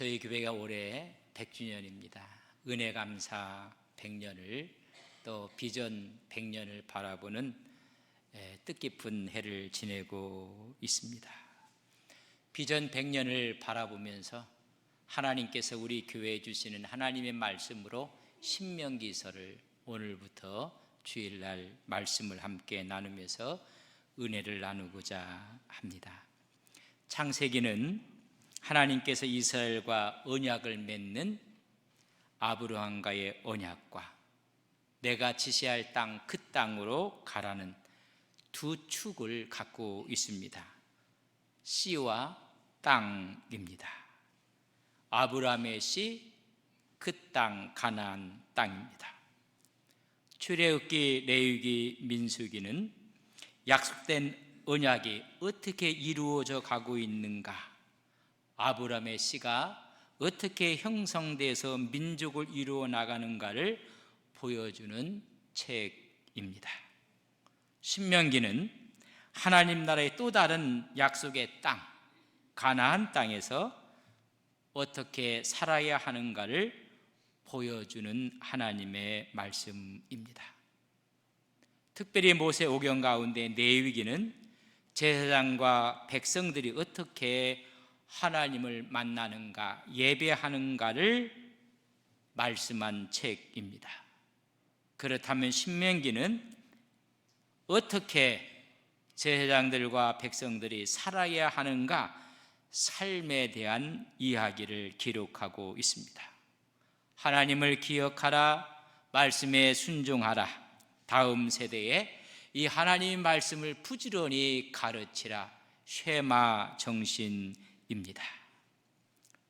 저희 교회가 올해 100주년입니다. 은혜 감사 100년을 또 비전 100년을 바라보는 뜻깊은 해를 지내고 있습니다. 비전 100년을 바라보면서 하나님께서 우리 교회에 주시는 하나님의 말씀으로 신명기서를 오늘부터 주일날 말씀을 함께 나누면서 은혜를 나누고자 합니다. 창세기는 하나님께서 이스라엘과 언약을 맺는 아브라함과의 언약과 내가 지시할 땅 그 땅으로 가라는 두 축을 갖고 있습니다. 씨와 땅입니다. 아브라함의 씨, 그 땅 가나안 땅입니다. 출애굽기, 레위기, 민수기는 약속된 언약이 어떻게 이루어져 가고 있는가, 아브라함의 씨가 어떻게 형성돼서 민족을 이루어 나가는가를 보여주는 책입니다. 신명기는 하나님 나라의 또 다른 약속의 땅, 가나안 땅에서 어떻게 살아야 하는가를 보여주는 하나님의 말씀입니다. 특별히 모세오경 가운데 레위기는 제사장과 백성들이 어떻게 하나님을 만나는가, 예배하는가를 말씀한 책입니다. 그렇다면 신명기는 어떻게 제사장들과 백성들이 살아야 하는가, 삶에 대한 이야기를 기록하고 있습니다. 하나님을 기억하라, 말씀에 순종하라, 다음 세대에 이 하나님의 말씀을 부지런히 가르치라, 쉐마 정신입니다.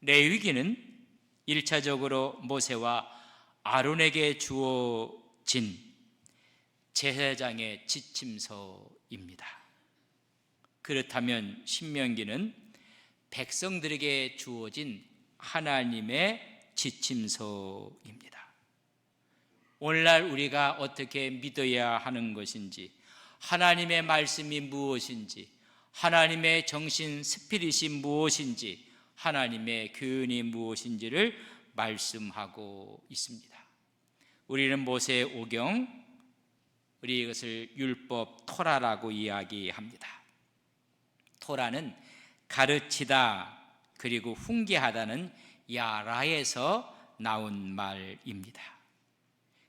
레위기는 1차적으로 모세와 아론에게 주어진 제사장의 지침서입니다. 그렇다면 신명기는 백성들에게 주어진 하나님의 지침서입니다. 오늘날 우리가 어떻게 믿어야 하는 것인지, 하나님의 말씀이 무엇인지, 하나님의 정신 스피릿이 무엇인지, 하나님의 교훈이 무엇인지를 말씀하고 있습니다. 우리는 모세오경, 우리 이것을 율법 토라라고 이야기합니다. 토라는 가르치다 그리고 훈계하다는 야라에서 나온 말입니다.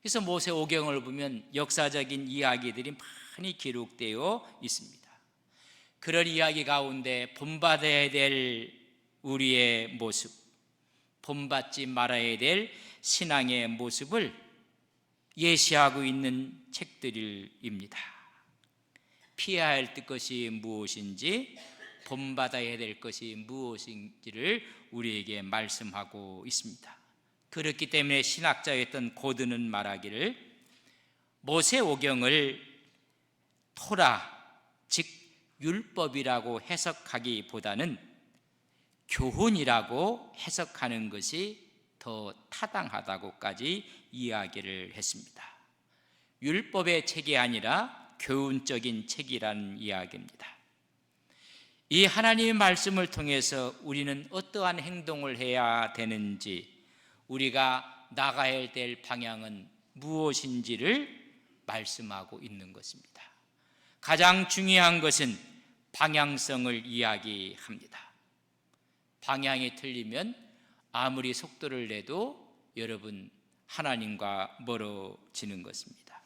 그래서 모세오경을 보면 역사적인 이야기들이 많이 기록되어 있습니다. 그런 이야기 가운데 본받아야 될 우리의 모습, 본받지 말아야 될 신앙의 모습을 예시하고 있는 책들입니다. 피해야 할 것이 무엇인지, 본받아야 될 것이 무엇인지를 우리에게 말씀하고 있습니다. 그렇기 때문에 신학자였던 고드는 말하기를 모세오경을 토라, 즉 율법이라고 해석하기보다는 교훈이라고 해석하는 것이 더 타당하다고까지 이야기를 했습니다. 율법의 책이 아니라 교훈적인 책이라는 이야기입니다. 이 하나님의 말씀을 통해서 우리는 어떠한 행동을 해야 되는지, 우리가 나가야 될 방향은 무엇인지를 말씀하고 있는 것입니다. 가장 중요한 것은 방향성을 이야기합니다. 방향이 틀리면 아무리 속도를 내도 여러분 하나님과 멀어지는 것입니다.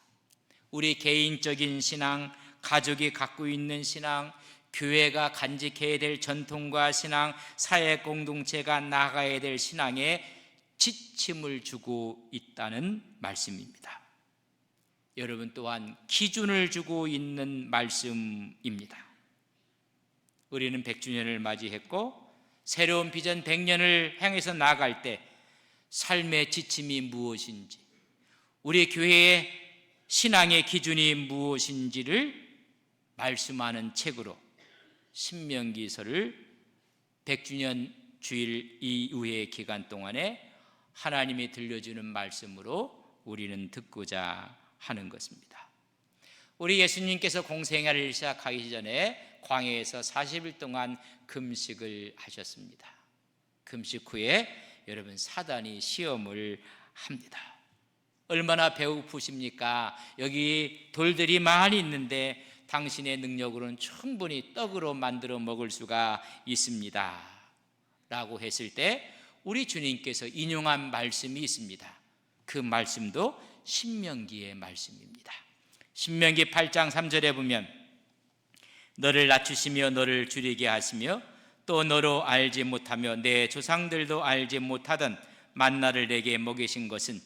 우리 개인적인 신앙, 가족이 갖고 있는 신앙, 교회가 간직해야 될 전통과 신앙, 사회 공동체가 나가야 될 신앙에 지침을 주고 있다는 말씀입니다. 여러분 또한 기준을 주고 있는 말씀입니다. 우리는 100주년을 맞이했고 새로운 비전 100년을 향해서 나아갈 때 삶의 지침이 무엇인지, 우리 교회의 신앙의 기준이 무엇인지를 말씀하는 책으로 신명기서를 100주년 주일 이후의 기간 동안에 하나님이 들려주는 말씀으로 우리는 듣고자 하는 것입니다. 우리 예수님께서 공생애를 시작하기 전에 광야에서 40일 동안 금식을 하셨습니다. 금식 후에 여러분 사단이 시험을 합니다. 얼마나 배고프십니까? 여기 돌들이 많이 있는데 당신의 능력으로는 충분히 떡으로 만들어 먹을 수가 있습니다 라고 했을 때 우리 주님께서 인용한 말씀이 있습니다. 그 말씀도 신명기의 말씀입니다. 신명기 8장 3절에 보면 너를 낮추시며 너를 줄이게 하시며 또 너로 알지 못하며 내 조상들도 알지 못하던 만나를 내게 먹이신 것은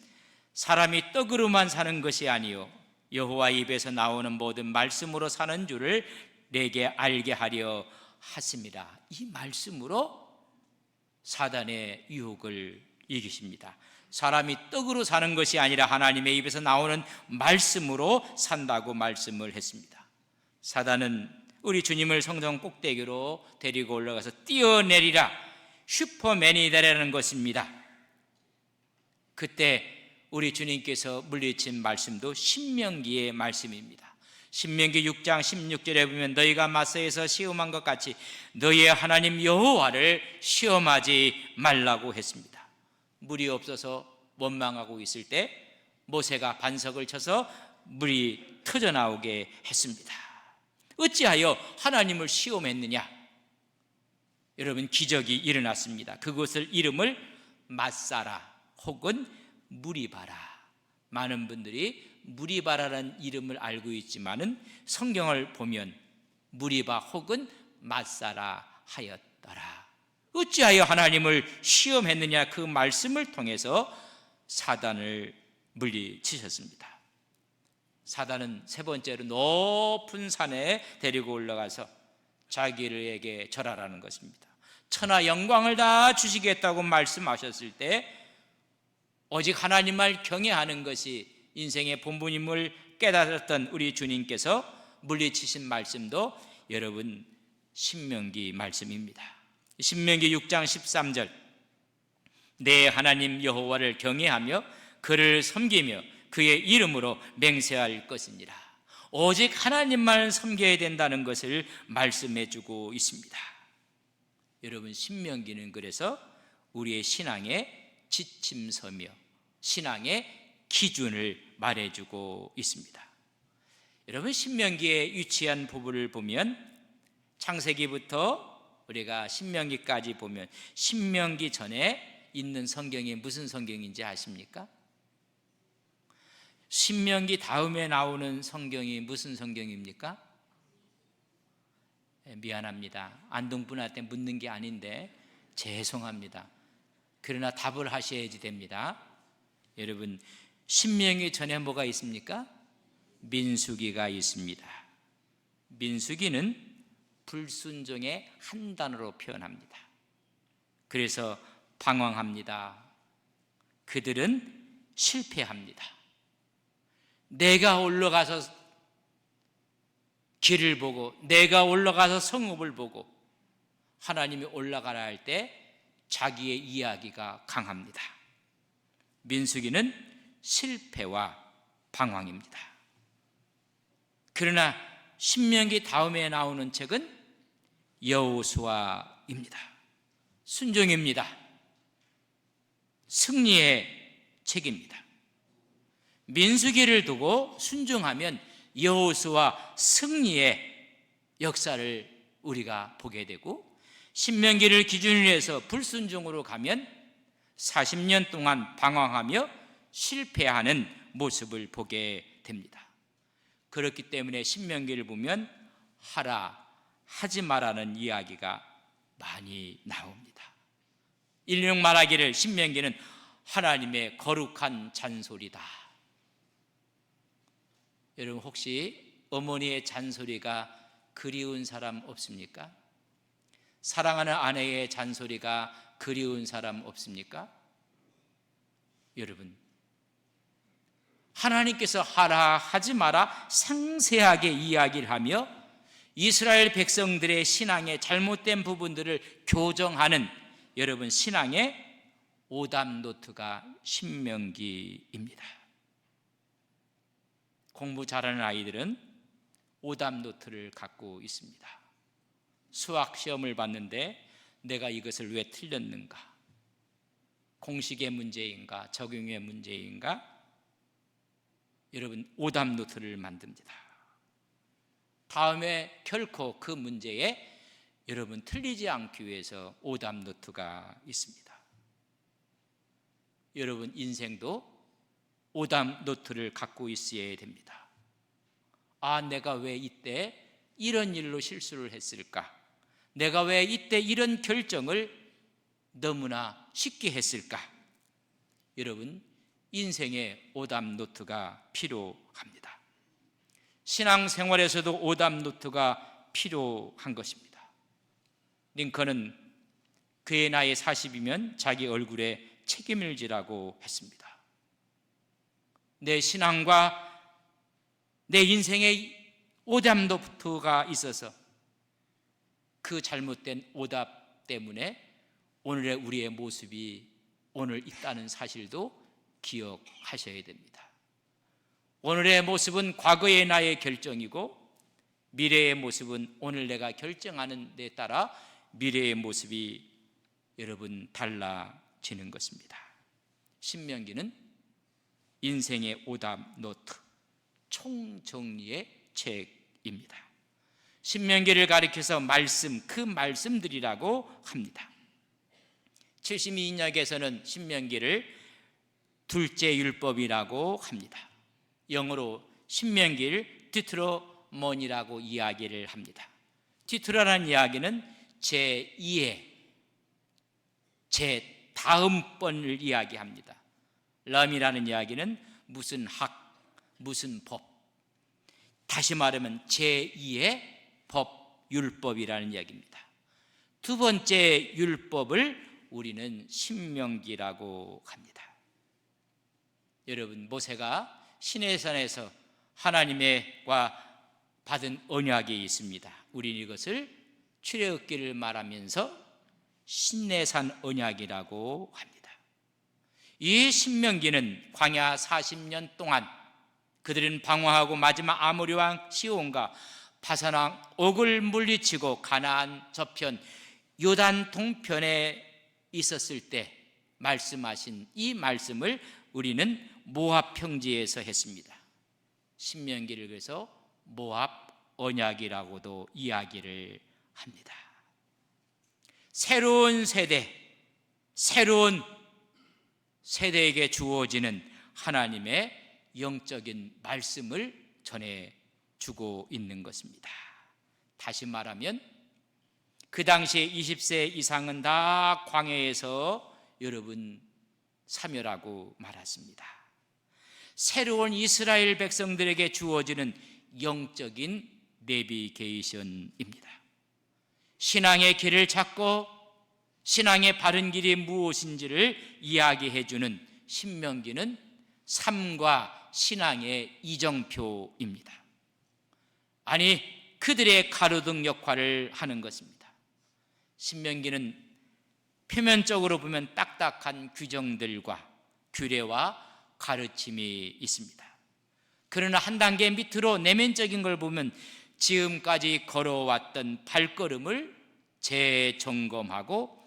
사람이 떡으로만 사는 것이 아니요 여호와 입에서 나오는 모든 말씀으로 사는 줄을 내게 알게 하려 하심이라. 이 말씀으로 사단의 유혹을 이기십니다. 사람이 떡으로 사는 것이 아니라 하나님의 입에서 나오는 말씀으로 산다고 말씀을 했습니다. 사단은 우리 주님을 성전 꼭대기로 데리고 올라가서 뛰어내리라, 슈퍼맨이 되라는 것입니다. 그때 우리 주님께서 물리친 말씀도 신명기의 말씀입니다. 신명기 6장 16절에 보면 너희가 마사에서 시험한 것 같이 너희의 하나님 여호와를 시험하지 말라고 했습니다. 물이 없어서 원망하고 있을 때 모세가 반석을 쳐서 물이 터져나오게 했습니다. 어찌하여 하나님을 시험했느냐? 여러분, 기적이 일어났습니다. 그것을 이름을 마사라 혹은 무리바라. 많은 분들이 무리바라라는 이름을 알고 있지만은 성경을 보면 무리바 혹은 마사라 하였더라. 어찌하여 하나님을 시험했느냐? 그 말씀을 통해서 사단을 물리치셨습니다. 사단은 세 번째로 높은 산에 데리고 올라가서 자기에게 절하라는 것입니다. 천하 영광을 다 주시겠다고 말씀하셨을 때 오직 하나님을 경외하는 것이 인생의 본분임을 깨달았던 우리 주님께서 물리치신 말씀도 여러분 신명기 말씀입니다. 신명기 6장 13절 내 하나님 여호와를 경외하며 그를 섬기며 그의 이름으로 맹세할 것이니라. 오직 하나님만 섬겨야 된다는 것을 말씀해 주고 있습니다. 여러분, 신명기는 그래서 우리의 신앙의 지침서며 신앙의 기준을 말해주고 있습니다. 여러분, 신명기에 위치한 부분을 보면 창세기부터 우리가 신명기까지 보면 신명기 전에 있는 성경이 무슨 성경인지 아십니까? 신명기 다음에 나오는 성경이 무슨 성경입니까? 미안합니다. 안동분한테 묻는 게 아닌데 죄송합니다. 그러나 답을 하셔야지 됩니다. 여러분, 신명기 전에 뭐가 있습니까? 민수기가 있습니다. 민수기는 불순종의 한 단어로 표현합니다. 그래서 방황합니다. 그들은 실패합니다. 내가 올라가서 길을 보고 내가 올라가서 성읍을 보고 하나님이 올라가라 할 때 자기의 이야기가 강합니다. 민수기는 실패와 방황입니다. 그러나 신명기 다음에 나오는 책은 여호수아입니다. 순종입니다. 승리의 책입니다. 민수기를 두고 순종하면 여호수아 승리의 역사를 우리가 보게 되고, 신명기를 기준으로 해서 불순종으로 가면 40년 동안 방황하며 실패하는 모습을 보게 됩니다. 그렇기 때문에 신명기를 보면 하라, 하지 마라는 이야기가 많이 나옵니다. 일명 말하기를 신명기는 하나님의 거룩한 잔소리다. 여러분, 혹시 어머니의 잔소리가 그리운 사람 없습니까? 사랑하는 아내의 잔소리가 그리운 사람 없습니까? 여러분, 하나님께서 하라 하지 마라 상세하게 이야기를 하며 이스라엘 백성들의 신앙의 잘못된 부분들을 교정하는 여러분 신앙의 오답노트가 신명기입니다. 공부 잘하는 아이들은 오답노트를 갖고 있습니다. 수학 시험을 봤는데 내가 이것을 왜 틀렸는가? 공식의 문제인가? 적용의 문제인가? 여러분, 오답 노트를 만듭니다. 다음에 결코 그 문제에 여러분 틀리지 않기 위해서 오답 노트가 있습니다. 여러분 인생도 오답 노트를 갖고 있어야 됩니다. 아, 내가 왜 이때 이런 일로 실수를 했을까? 내가 왜 이때 이런 결정을 너무나 쉽게 했을까? 여러분, 인생에 오답 노트가 필요합니다. 신앙생활에서도 오답 노트가 필요한 것입니다. 링컨은 그의 나이 40이면 자기 얼굴에 책임을 지라고 했습니다. 내 신앙과 내 인생에 오답 노트가 있어서 그 잘못된 오답 때문에 오늘의 우리의 모습이 오늘 있다는 사실도 기억하셔야 됩니다. 오늘의 모습은 과거의 나의 결정이고 미래의 모습은 오늘 내가 결정하는 데 따라 미래의 모습이 여러분 달라지는 것입니다. 신명기는 인생의 오답 노트, 총정리의 책입니다. 신명기를 가리켜서 말씀, 그 말씀들이라고 합니다. 72인역에서는 신명기를 둘째 율법이라고 합니다. 영어로 신명기를 디트로몬이라고 이야기를 합니다. 디트로라는 이야기는 제2의 제 다음번을 이야기합니다. 럼이라는 이야기는 무슨 학, 무슨 법, 다시 말하면 제2의 법, 율법이라는 이야기입니다. 두 번째 율법을 우리는 신명기라고 합니다. 여러분, 모세가 시내산에서 하나님과 받은 언약이 있습니다. 우리는 이것을 출애굽기를 말하면서 신내산 언약이라고 합니다. 이 신명기는 광야 40년 동안 그들은 방황하고 마지막 아모리 왕 시온과 바산 왕 옥을 물리치고 가나안 저편 요단 동편에 있었을 때 말씀하신 이 말씀을 우리는 모압 평지에서 했습니다. 신명기를 그래서 모압 언약이라고도 이야기를 합니다. 새로운 세대에게 주어지는 하나님의 영적인 말씀을 전해주고 있는 것입니다. 다시 말하면 그 당시에 20세 이상은 다 광야에서 여러분 사멸하고 말았습니다. 새로운 이스라엘 백성들에게 주어지는 영적인 내비게이션입니다. 신앙의 길을 찾고 신앙의 바른 길이 무엇인지를 이야기해 주는 신명기는 삶과 신앙의 이정표입니다. 아니, 그들의 가로등 역할을 하는 것입니다. 신명기는 표면적으로 보면 딱딱한 규정들과 규례와 가르침이 있습니다. 그러나 한 단계 밑으로 내면적인 걸 보면 지금까지 걸어왔던 발걸음을 재점검하고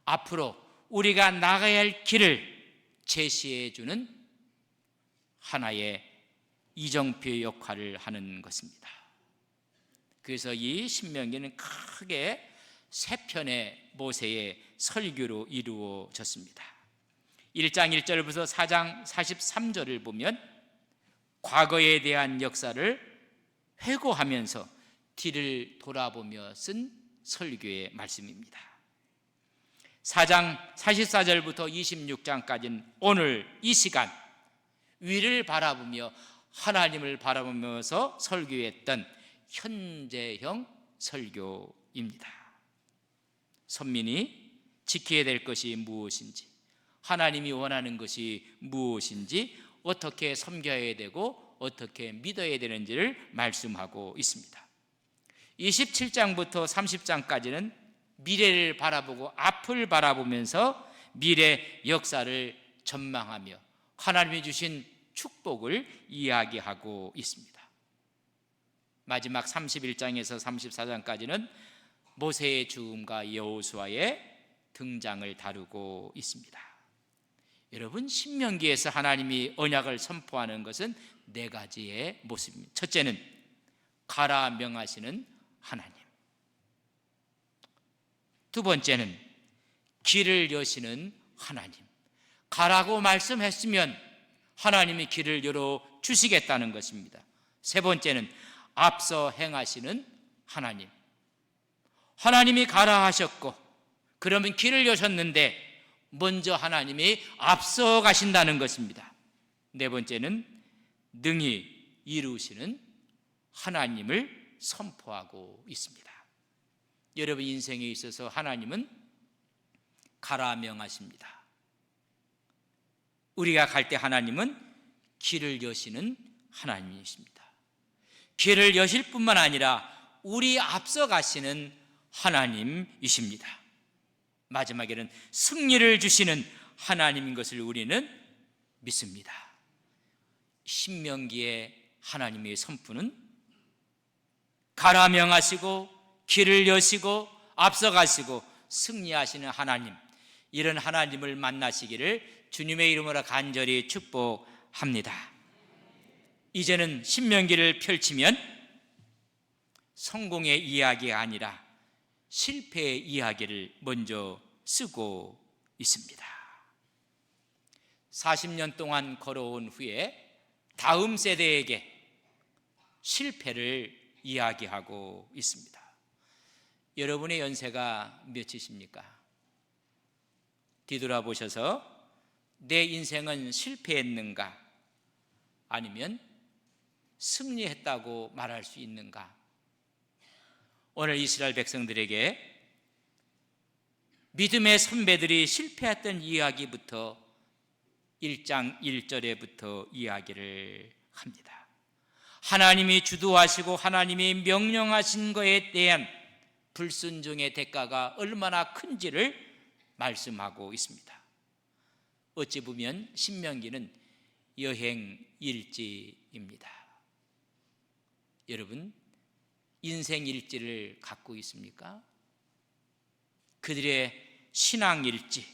앞으로 우리가 나가야 할 길을 제시해 주는 하나의 이정표의 역할을 하는 것입니다. 그래서 이 신명기는 크게 세 편의 모세의 설교로 이루어졌습니다. 1장 1절부터 4장 43절을 보면 과거에 대한 역사를 회고하면서 뒤를 돌아보며 쓴 설교의 말씀입니다. 4장 44절부터 26장까지는 오늘 이 시간 위를 바라보며 하나님을 바라보면서 설교했던 현재형 설교입니다. 선민이 지켜야 될 것이 무엇인지, 하나님이 원하는 것이 무엇인지, 어떻게 섬겨야 되고 어떻게 믿어야 되는지를 말씀하고 있습니다. 27장부터 30장까지는 미래를 바라보고 앞을 바라보면서 미래 역사를 전망하며 하나님이 주신 축복을 이야기하고 있습니다. 마지막 31장에서 34장까지는 모세의 죽음과 여호수아의 등장을 다루고 있습니다. 여러분, 신명기에서 하나님이 언약을 선포하는 것은 네 가지의 모습입니다. 첫째는 가라 명하시는 하나님, 두 번째는 길을 여시는 하나님, 가라고 말씀했으면 하나님이 길을 열어 주시겠다는 것입니다. 세 번째는 앞서 행하시는 하나님, 하나님이 가라 하셨고 그러면 길을 여셨는데 먼저 하나님이 앞서 가신다는 것입니다. 네 번째는 능히 이루시는 하나님을 선포하고 있습니다. 여러분 인생에 있어서 하나님은 가라 명하십니다. 우리가 갈 때 하나님은 길을 여시는 하나님이십니다. 길을 여실 뿐만 아니라 우리 앞서 가시는 하나님이십니다. 마지막에는 승리를 주시는 하나님인 것을 우리는 믿습니다. 신명기의 하나님의 선포는 가라 명하시고 길을 여시고 앞서 가시고 승리하시는 하나님, 이런 하나님을 만나시기를 주님의 이름으로 간절히 축복합니다. 이제는 신명기를 펼치면 성공의 이야기가 아니라 실패의 이야기를 먼저 쓰고 있습니다. 40년 동안 걸어온 후에 다음 세대에게 실패를 이야기하고 있습니다. 여러분의 연세가 몇이십니까? 뒤돌아보셔서 내 인생은 실패했는가 아니면 승리했다고 말할 수 있는가? 오늘 이스라엘 백성들에게 믿음의 선배들이 실패했던 이야기부터 1장 1절에부터 이야기를 합니다. 하나님이 주도하시고 하나님이 명령하신 것에 대한 불순종의 대가가 얼마나 큰지를 말씀하고 있습니다. 어찌 보면 신명기는 여행 일지입니다. 여러분, 인생 일지를 갖고 있습니까? 그들의 신앙 일지,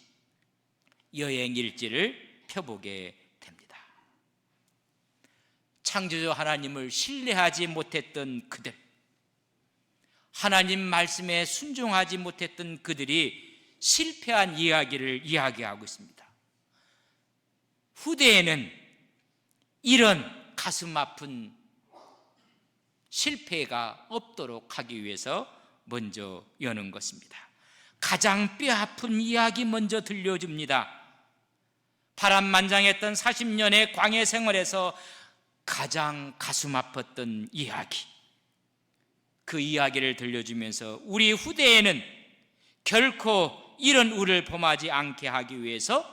여행 일지를 펴보게 됩니다. 창조주 하나님을 신뢰하지 못했던 그들, 하나님 말씀에 순종하지 못했던 그들이 실패한 이야기를 이야기하고 있습니다. 후대에는 이런 가슴 아픈 실패가 없도록 하기 위해서 먼저 여는 것입니다. 가장 뼈아픈 이야기 먼저 들려줍니다. 파란만장했던 40년의 광야 생활에서 가장 가슴 아팠던 이야기, 그 이야기를 들려주면서 우리 후대에는 결코 이런 우를 범하지 않게 하기 위해서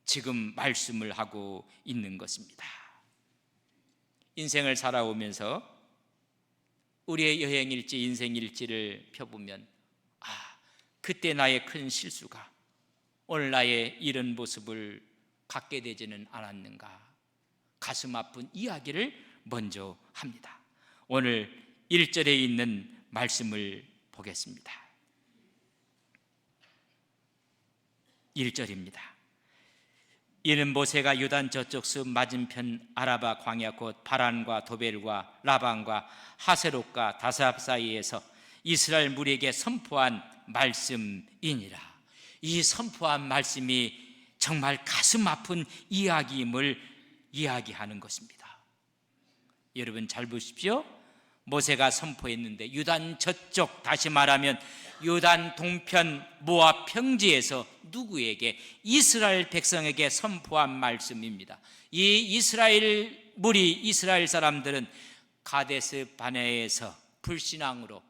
지금 말씀을 하고 있는 것입니다. 인생을 살아오면서 우리의 여행일지 인생일지를 펴보면 그때 나의 큰 실수가 오늘 나의 이런 모습을 갖게 되지는 않았는가, 가슴 아픈 이야기를 먼저 합니다. 오늘 1절에 있는 말씀을 보겠습니다. 1절입니다. 이는 모세가 요단 저쪽 숲 맞은편 아라바 광야 곧 바란과 도벨과 라반과 하세롯과 다삽 사이에서 이스라엘 무리에게 선포한 말씀이니라. 이 선포한 말씀이 정말 가슴 아픈 이야기임을 이야기하는 것입니다. 여러분 잘 보십시오. 모세가 선포했는데 요단 저쪽, 다시 말하면 요단 동편 모압 평지에서 누구에게? 이스라엘 백성에게 선포한 말씀입니다. 이 이스라엘 무리, 이스라엘 사람들은 가데스 바네에서 불신앙으로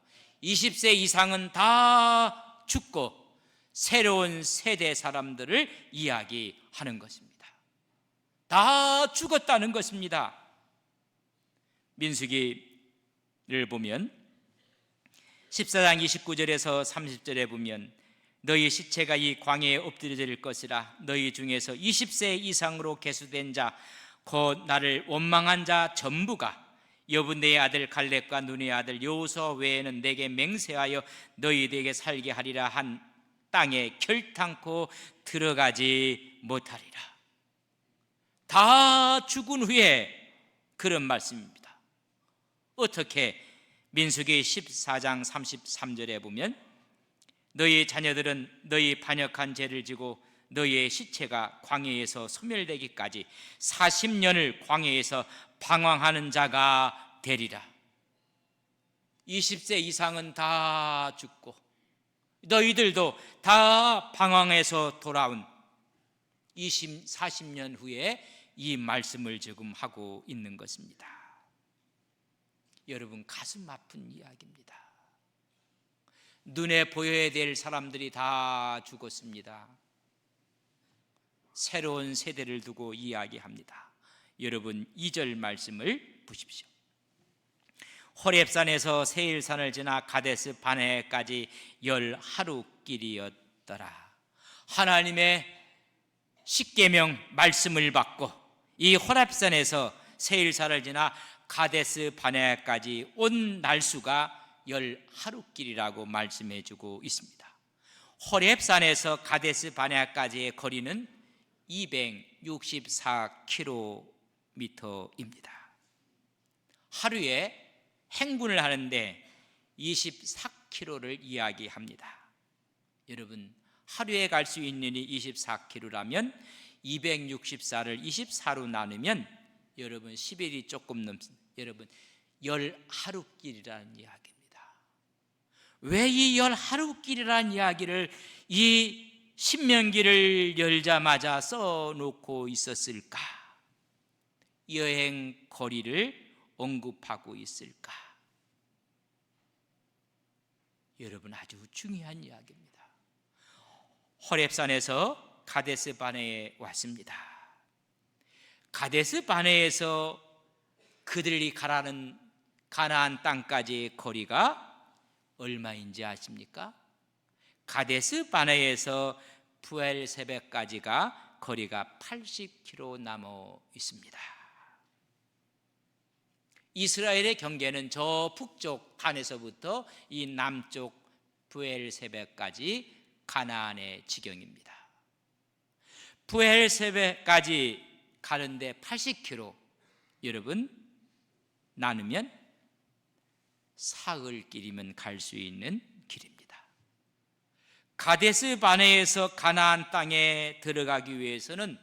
20세 이상은 다 죽고 새로운 세대 사람들을 이야기하는 것입니다. 다 죽었다는 것입니다. 민수기를 보면 14장 29절에서 30절에 보면 너희 시체가 이 광야에 엎드려질 것이라. 너희 중에서 20세 이상으로 계수된 자 곧 나를 원망한 자 전부가 여분네의 아들 갈렙과 눈의 아들 여호수아 외에는 내게 맹세하여 너희에게 살게 하리라 한 땅에 결탄코 들어가지 못하리라. 다 죽은 후에 그런 말씀입니다. 어떻게? 민수기 14장 33절에 보면 너희 자녀들은 너희 반역한 죄를 지고 너희의 시체가 광야에서 소멸되기까지 40년을 광야에서 방황하는 자가 되리라. 20세 이상은 다 죽고 너희들도 다 방황해서 돌아온 40년 후에 이 말씀을 지금 하고 있는 것입니다. 여러분, 가슴 아픈 이야기입니다. 눈에 보여야 될 사람들이 다 죽었습니다. 새로운 세대를 두고 이야기합니다. 여러분, 2절 말씀을 보십시오. 호렙산에서 세일산을 지나 가데스 바네까지 10하루길이었더라. 하나님의 십계명 말씀을 받고 이 호렙산에서 세일산을 지나 가데스 바네까지 온 날수가 10하루길이라고 말씀해 주고 있습니다. 호렙산에서 가데스 바네까지의 거리는 264km입니다. 하루에 행군을 하는데 24km를 이야기합니다. 여러분, 하루에 갈 수 있는 이 24km라면 264를 24로 나누면 여러분 10일이 조금 넘습니다. 여러분 10하루길이라는 이야기입니다. 왜 이 10하루길이라는 이야기를 이 신명기를 열자마자 써놓고 있었을까? 여행 거리를 언급하고 있을까? 여러분, 아주 중요한 이야기입니다. 호렙산에서 가데스 바네에 왔습니다. 가데스 바네에서 그들이 가라는 가나안 땅까지의 거리가 얼마인지 아십니까? 가데스 바네에서 부엘세베까지가 거리가 80km 남아 있습니다. 이스라엘의 경계는 저 북쪽 단에서부터 이 남쪽 부엘세베까지 가나안의 지경입니다. 부엘세베까지 가는데 80km 여러분 나누면 사흘길이면 갈 수 있는 길입니다. 가데스 바네에서 가나안 땅에 들어가기 위해서는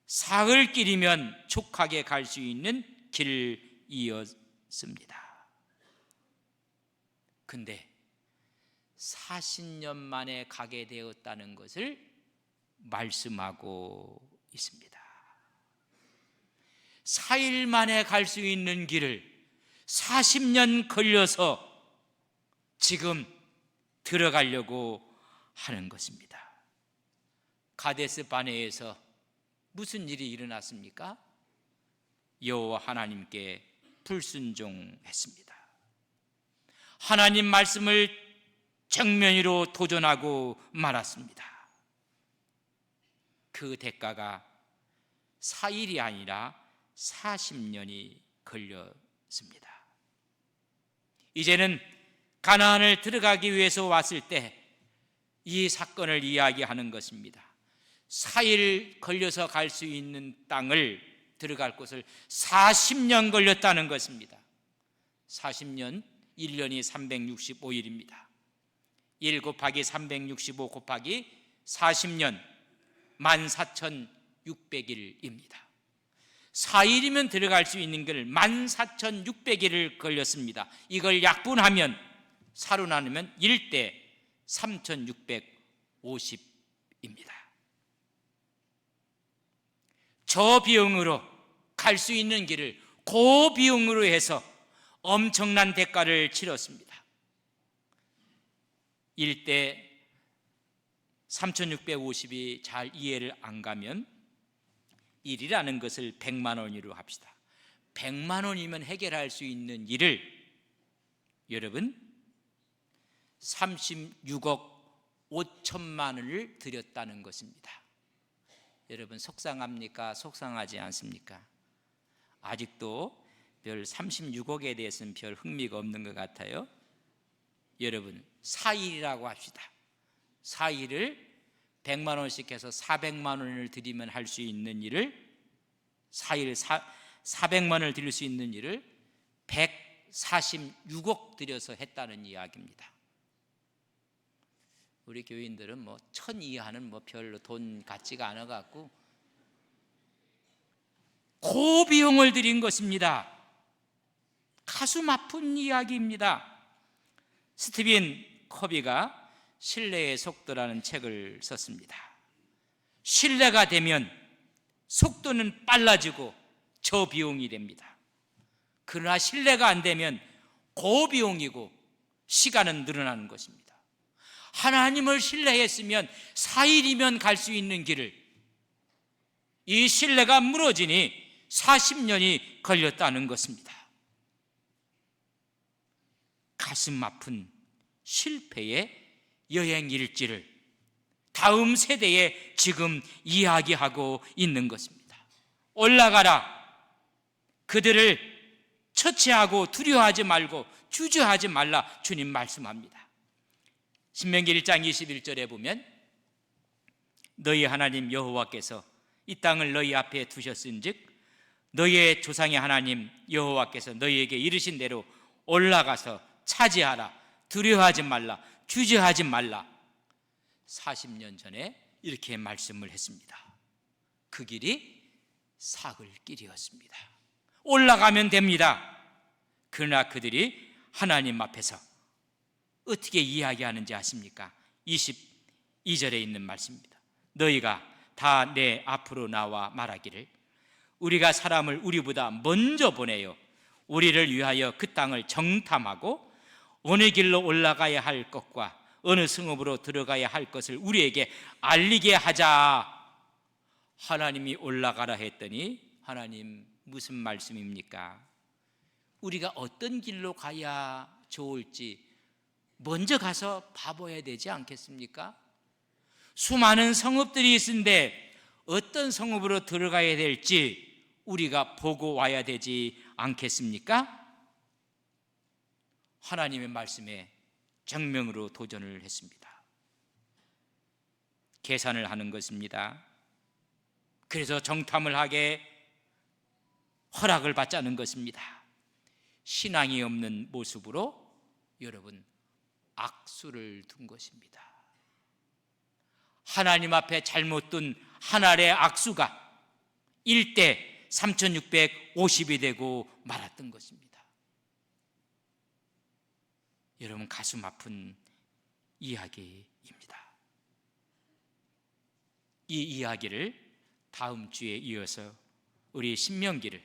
사흘길이면 촉하게 갈 수 있는 길이었습니다. 근데 40년 만에 가게 되었다는 것을 말씀하고 있습니다. 4일 만에 갈 수 있는 길을 40년 걸려서 지금 들어가려고 하는 것입니다. 가데스 바네에서 무슨 일이 일어났습니까? 여호와 하나님께 불순종했습니다. 하나님 말씀을 정면으로 도전하고 말았습니다. 그 대가가 4일이 아니라 40년이 걸렸습니다. 이제는 가나안을 들어가기 위해서 왔을 때 이 사건을 이야기하는 것입니다. 4일 걸려서 갈 수 있는 땅을 들어갈 곳을 40년 걸렸다는 것입니다. 40년, 1년이 365일입니다. 1 곱하기 365 곱하기 40년 14,600일입니다. 4일이면 들어갈 수 있는 걸 14,600일을 걸렸습니다. 이걸 약분하면 사로 나누면 1대 3,650입니다. 저 비용으로 갈 수 있는 길을 그 비용으로 해서 엄청난 대가를 치렀습니다. 1대 3,650이 잘 이해를 안 가면 1이라는 것을 100만 원으로 합시다. 100만 원이면 해결할 수 있는 일을 여러분 36억 5천만 원을 들였다는 것입니다. 여러분 속상합니까? 속상하지 않습니까? 아직도 별 36억에 대해서는 별 흥미가 없는 것 같아요. 여러분, 4일이라고 합시다. 4일을 100만 원씩 해서 400만 원을 드리면 할 수 있는 일을 4일 400만 원을 드릴 수 있는 일을 146억 들여서 했다는 이야기입니다. 우리 교인들은 뭐 1000 이하는 뭐 별로 돈 같지가 않아 갖고 고비용을 들인 것입니다. 가슴 아픈 이야기입니다. 스티븐 커비가 신뢰의 속도라는 책을 썼습니다. 신뢰가 되면 속도는 빨라지고 저비용이 됩니다. 그러나 신뢰가 안 되면 고비용이고 시간은 늘어나는 것입니다. 하나님을 신뢰했으면 4일이면 갈 수 있는 길을 이 신뢰가 무너지니 40년이 걸렸다는 것입니다. 가슴 아픈 실패의 여행 일지를 다음 세대에 지금 이야기하고 있는 것입니다. 올라가라. 그들을 처치하고 두려워하지 말고 주저하지 말라 주님 말씀합니다. 신명기 1장 21절에 보면 너희 하나님 여호와께서 이 땅을 너희 앞에 두셨은즉 너희의 조상의 하나님 여호와께서 너희에게 이르신 대로 올라가서 차지하라. 두려워하지 말라. 주저하지 말라. 40년 전에 이렇게 말씀을 했습니다. 그 길이 사흘 길이었습니다. 올라가면 됩니다. 그러나 그들이 하나님 앞에서 어떻게 이야기하는지 아십니까? 22절에 있는 말씀입니다. 너희가 다 내 앞으로 나와 말하기를 우리가 사람을 우리보다 먼저 보내요 우리를 위하여 그 땅을 정탐하고 어느 길로 올라가야 할 것과 어느 성읍으로 들어가야 할 것을 우리에게 알리게 하자. 하나님이 올라가라 했더니 하나님 무슨 말씀입니까? 우리가 어떤 길로 가야 좋을지 먼저 가서 봐봐야 되지 않겠습니까? 수많은 성읍들이 있는데 어떤 성읍으로 들어가야 될지 우리가 보고 와야 되지 않겠습니까? 하나님의 말씀에 정명으로 도전을 했습니다. 계산을 하는 것입니다. 그래서 정탐을 하게 허락을 받자는 것입니다. 신앙이 없는 모습으로 여러분 악수를 둔 것입니다. 하나님 앞에 잘못 둔 한 알의 악수가 1대 3650이 되고 말았던 것입니다. 여러분 가슴 아픈 이야기입니다. 이 이야기를 다음 주에 이어서 우리 신명기를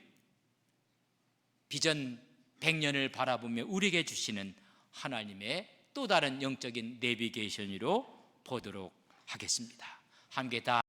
비전 100년을 바라보며 우리에게 주시는 하나님의 또 다른 영적인 내비게이션으로 보도록 하겠습니다. 함께 다